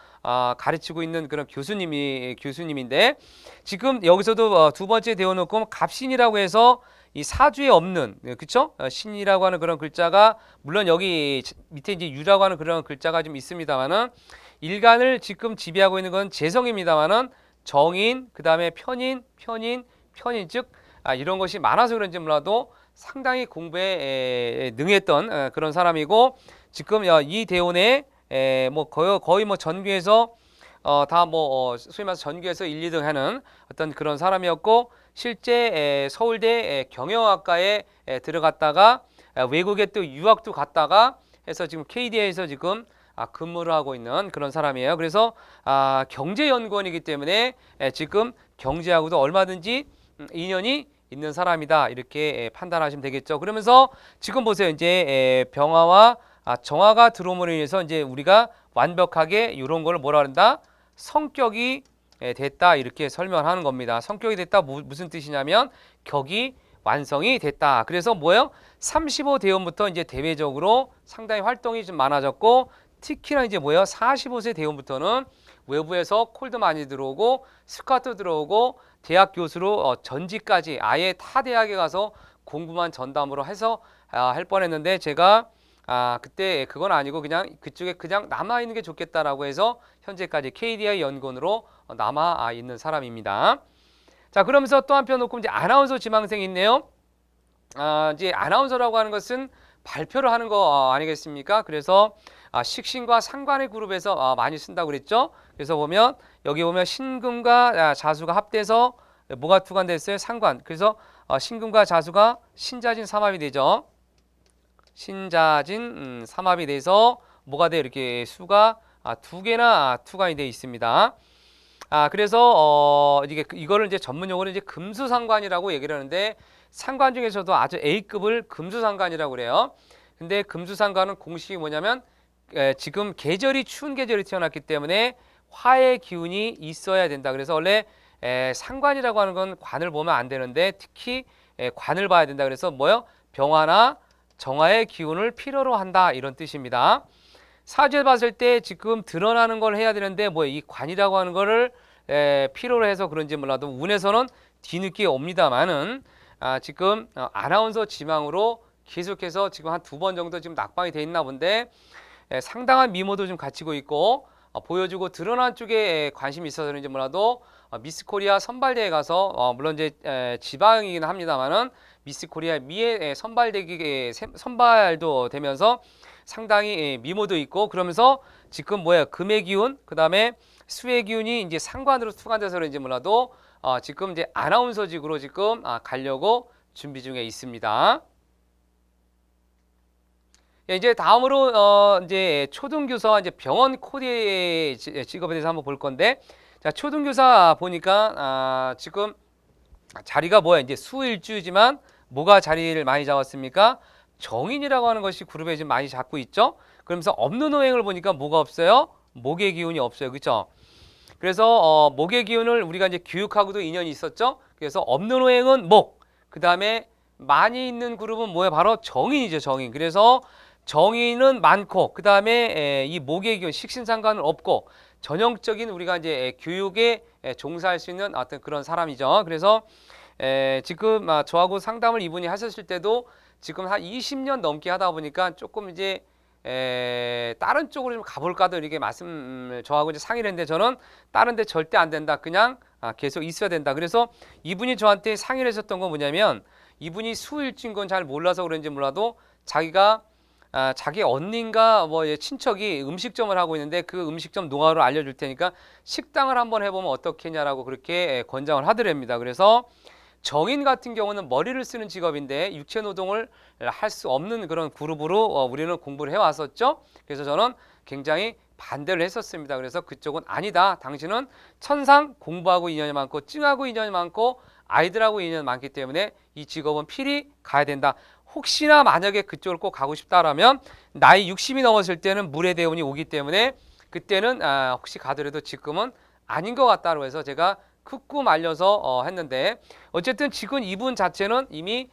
가르치고 있는 그런 교수님인데 지금 여기서도 두 번째 대워놓고 갑신이라고 해서 이 사주에 없는 그쵸? 신이라고 하는 그런 글자가 물론 여기 밑에 이제 유라고 하는 그런 글자가 좀 있습니다만은 일간을 지금 지배하고 있는 건 재성입니다만은 정인 그 다음에 편인 즉 이런 것이 많아서 그런지 몰라도 상당히 공부에 능했던 그런 사람이고 지금 이 대운에 뭐 거의 뭐 전교에서 다 뭐 소위 말해서 전교에서 1, 2등 하는 어떤 그런 사람이었고 실제 서울대 경영학과에 들어갔다가 외국에 또 유학도 갔다가 해서 지금 KDA에서 지금 근무를 하고 있는 그런 사람이에요. 그래서 경제연구원이기 때문에 지금 경제하고도 얼마든지 인연이 있는 사람이다 이렇게 판단하시면 되겠죠. 그러면서 지금 보세요. 이제 병화와 정화가 들어옴으로 인해서 이제 우리가 완벽하게 이런 걸 뭐라 한다? 성격이 됐다 이렇게 설명하는 겁니다. 성격이 됐다 무슨 뜻이냐면 격이 완성이 됐다. 그래서 뭐예요? 35 대원부터 이제 대외적으로 상당히 활동이 좀 많아졌고 특히나 이제 뭐예요? 45세 대원부터는 외부에서 콜도 많이 들어오고 스카우트 들어오고 대학 교수로 전직까지 아예 타 대학에 가서 공부만 전담으로 해서 할 뻔했는데 제가 그때 그건 아니고 그냥 그쪽에 그냥 남아 있는 게 좋겠다라고 해서 현재까지 KDI 연구원으로 남아 있는 사람입니다. 자, 그러면서 또 한편 놓고 이제 아나운서 지망생이 있네요. 이제 아나운서라고 하는 것은 발표를 하는 거 아니겠습니까? 그래서 식신과 상관의 그룹에서 많이 쓴다고 그랬죠. 그래서 보면 여기 보면 신금과 자수가 합돼서 뭐가 투관됐어요? 상관. 그래서 신금과 자수가 신자진 삼합이 되죠. 신자진 삼합이 돼서 뭐가 돼? 이렇게 수가 두 개나 투관이 되어 있습니다. 그래서 이거를 이제 전문 용어로 이제 금수상관이라고 얘기를 하는데 상관 중에서도 아주 A급을 금수상관이라고 그래요. 근데 금수상관은 공식이 뭐냐면 지금 계절이 추운 계절이 태어났기 때문에 화의 기운이 있어야 된다. 그래서 원래 상관이라고 하는 건 관을 보면 안 되는데 특히 관을 봐야 된다. 그래서 뭐요? 병화나 정화의 기운을 필요로 한다 이런 뜻입니다. 사주에 봤을 때 지금 드러나는 걸 해야 되는데 뭐 이 관이라고 하는 거를 필요로 해서 그런지 몰라도 운에서는 뒤늦게 옵니다만은 지금 아나운서 지망으로 계속해서 지금 한 2번 정도 지금 낙방이 돼 있나 본데 상당한 미모도 좀 갖추고 있고 보여주고 드러난 쪽에 관심이 있어서 그런지 몰라도 미스 코리아 선발대회 가서 물론 이제 지방이긴 합니다만은 미스 코리아 미에 선발도 되면서 상당히 미모도 있고 그러면서 지금 뭐야 금의 기운 그다음에 수의 기운이 이제 상관으로 투관돼서 그런지 몰라도 지금 이제 아나운서직으로 지금 가려고 준비 중에 있습니다. 이제 다음으로 이제 초등교사 이제 병원 코디의 직업에 대해서 한번 볼 건데 자 초등교사 보니까 지금 자리가 뭐야 이제 수일주지만 뭐가 자리를 많이 잡았습니까? 정인이라고 하는 것이 그룹에 지금 많이 잡고 있죠. 그러면서 없는 호행을 보니까 뭐가 없어요? 목의 기운이 없어요, 그렇죠? 그래서 목의 기운을 우리가 이제 교육하고도 인연이 있었죠. 그래서 없는 호행은 목, 그 다음에 많이 있는 그룹은 뭐예요? 바로 정인이죠, 정인. 그래서 정인은 많고 그 다음에 이 목의 기운, 식신상관은 없고 전형적인 우리가 이제 교육에 종사할 수 있는 어떤 그런 사람이죠. 그래서 지금 저하고 상담을 이분이 하셨을 때도 지금 한 20년 넘게 하다 보니까 조금 이제 다른 쪽으로 좀 가볼까도 이렇게 말씀을 저하고 이제 상의를 했는데 저는 다른 데 절대 안 된다. 그냥 계속 있어야 된다. 그래서 이분이 저한테 상의를 하셨던 건 뭐냐면 이분이 수일주인 건 잘 몰라서 그런지 몰라도 자기가 자기 언니인가 뭐 친척이 음식점을 하고 있는데 그 음식점 노하우를 알려줄 테니까 식당을 한번 해보면 어떻겠냐라고 그렇게 권장을 하더랍니다. 그래서 정인 같은 경우는 머리를 쓰는 직업인데 육체 노동을 할 수 없는 그런 그룹으로 우리는 공부를 해왔었죠. 그래서 저는 굉장히 반대를 했었습니다. 그래서 그쪽은 아니다. 당신은 천상 공부하고 인연이 많고 찡하고 인연이 많고 아이들하고 인연이 많기 때문에 이 직업은 필히 가야 된다. 혹시나 만약에 그쪽을 꼭 가고 싶다라면 나이 60이 넘었을 때는 물의 대운이 오기 때문에 그때는 혹시 가더라도 지금은 아닌 것 같다고 해서 제가 극구 말려서 했는데 어쨌든 지금 이분 자체는 이미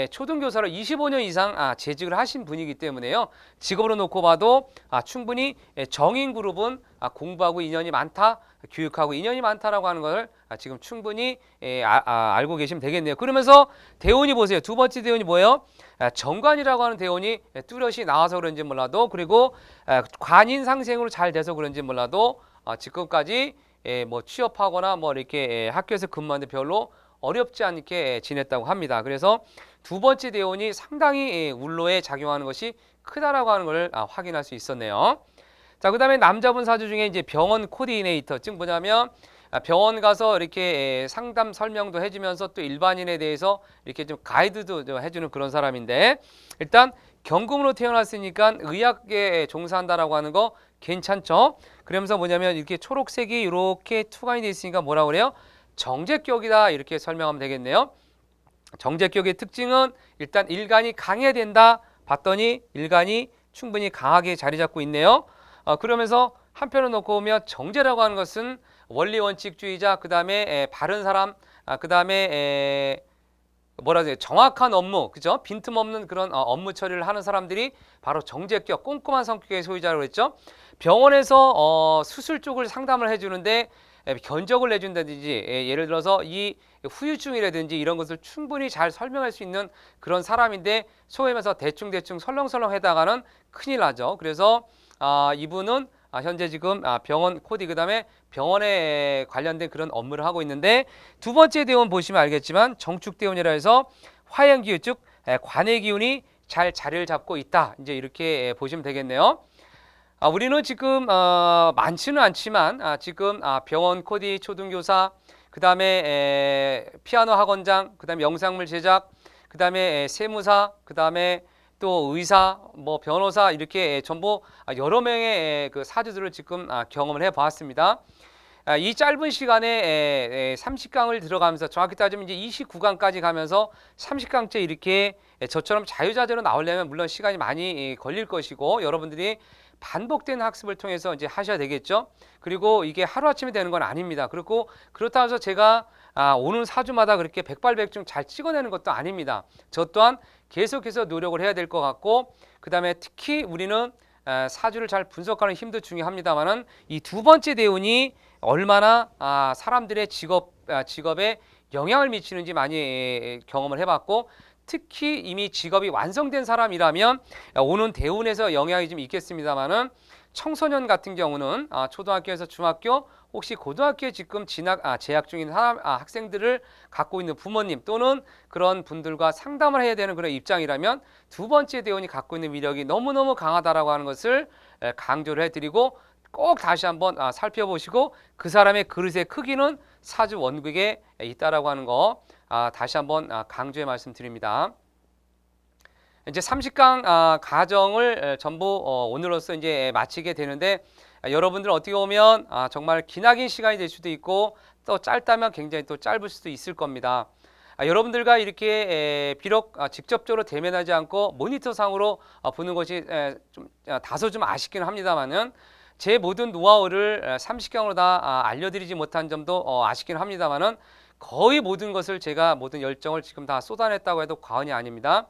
초등교사로 25년 이상 재직을 하신 분이기 때문에요. 직업으로 놓고 봐도 충분히 정인 그룹은 공부하고 인연이 많다, 교육하고 인연이 많다라고 하는 걸 지금 충분히 알고 계시면 되겠네요. 그러면서 대운이 보세요. 두 번째 대운이 뭐예요? 정관이라고 하는 대운이 뚜렷이 나와서 그런지 몰라도 그리고 관인 상생으로 잘 돼서 그런지 몰라도 지금까지 뭐 취업하거나 뭐 이렇게 학교에서 근무하는데 별로 어렵지 않게 지냈다고 합니다. 그래서 두 번째 대운이 상당히 울로에 작용하는 것이 크다라고 하는 걸 확인할 수 있었네요. 자, 그다음에 남자분 사주 중에 이제 병원 코디네이터, 즉 뭐냐면 병원 가서 이렇게 상담 설명도 해주면서 또 일반인에 대해서 이렇게 좀 가이드도 좀 해주는 그런 사람인데 일단 경금으로 태어났으니까 의학에 종사한다라고 하는 거 괜찮죠? 그러면서 뭐냐면 이렇게 초록색이 이렇게 투간이 돼 있으니까 뭐라고 그래요? 정제격이다 이렇게 설명하면 되겠네요. 정제격의 특징은 일단 일간이 강해야 된다 봤더니 일간이 충분히 강하게 자리 잡고 있네요. 그러면서 한편으로 놓고 보면 정제라고 하는 것은 원리 원칙주의자, 그 다음에 바른 사람, 그 다음에 뭐라 해야 돼? 정확한 업무, 그죠? 빈틈없는 그런 업무 처리를 하는 사람들이 바로 정제격, 꼼꼼한 성격의 소유자라고 그랬죠. 병원에서 수술 쪽을 상담을 해주는데 견적을 내준다든지 예를 들어서 이 후유증이라든지 이런 것을 충분히 잘 설명할 수 있는 그런 사람인데 소위 말해서 대충 설렁설렁 하다가는 큰일 나죠. 그래서 이분은 현재 지금 병원 코디 그다음에 병원에 관련된 그런 업무를 하고 있는데 두 번째 대운 보시면 알겠지만 정축 대운이라 해서 화양기운 즉 관의 기운이 잘 자리를 잡고 있다. 이제 이렇게 보시면 되겠네요. 우리는 지금 많지는 않지만 지금 병원 코디 초등교사 그다음에 피아노 학원장 그다음에 영상물 제작 그다음에 세무사 그다음에 또 의사 뭐 변호사 이렇게 전부 여러 명의 그 사주들을 지금 경험을 해 보았습니다. 이 짧은 시간에 30강을 들어가면서 정확히 따지면 이제 29강까지 가면서 30강째 이렇게 저처럼 자유자재로 나오려면 물론 시간이 많이 걸릴 것이고 여러분들이 반복된 학습을 통해서 이제 하셔야 되겠죠. 그리고 이게 하루아침에 되는 건 아닙니다. 그리고 그렇다고 해서 제가 오는 사주마다 그렇게 백발백중 잘 찍어내는 것도 아닙니다. 저 또한 계속해서 노력을 해야 될 것 같고 그 다음에 특히 우리는 사주를 잘 분석하는 힘도 중요합니다만은 이 두 번째 대운이 얼마나 사람들의 직업에 영향을 미치는지 많이 경험을 해봤고 특히 이미 직업이 완성된 사람이라면 오는 대운에서 영향이 좀 있겠습니다만은 청소년 같은 경우는 초등학교에서 중학교 혹시 고등학교에 지금 재학 중인 학생들을 갖고 있는 부모님 또는 그런 분들과 상담을 해야 되는 그런 입장이라면 두 번째 대운이 갖고 있는 위력이 너무너무 강하다라고 하는 것을 강조를 해드리고 꼭 다시 한번 살펴보시고 그 사람의 그릇의 크기는 사주 원국에 있다라고 하는 거 다시 한번 강조해 말씀드립니다. 이제 30강 가정을 전부 오늘로써 이제 마치게 되는데 여러분들 어떻게 보면 정말 기나긴 시간이 될 수도 있고 또 짧다면 굉장히 또 짧을 수도 있을 겁니다. 여러분들과 이렇게 비록 직접적으로 대면하지 않고 모니터상으로 보는 것이 좀 다소 좀 아쉽긴 합니다만은 제 모든 노하우를 30강으로 다 알려드리지 못한 점도 아쉽긴 합니다만은 거의 모든 것을 제가 모든 열정을 지금 다 쏟아냈다고 해도 과언이 아닙니다.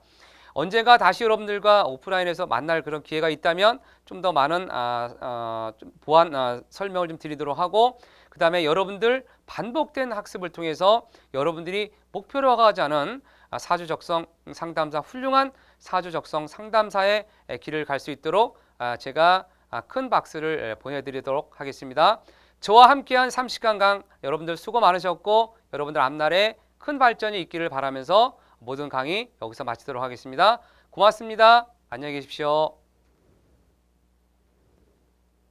언젠가 다시 여러분들과 오프라인에서 만날 그런 기회가 있다면 좀 더 많은 좀 보완 설명을 좀 드리도록 하고 그 다음에 여러분들 반복된 학습을 통해서 여러분들이 목표로 하지 않은 사주적성 상담사 훌륭한 사주적성 상담사의 길을 갈 수 있도록 제가 큰 박수를 보내드리도록 하겠습니다. 저와 함께한 30강강 여러분들 수고 많으셨고 여러분들 앞날에 큰 발전이 있기를 바라면서 모든 강의 여기서 마치도록 하겠습니다. 고맙습니다. 안녕히 계십시오.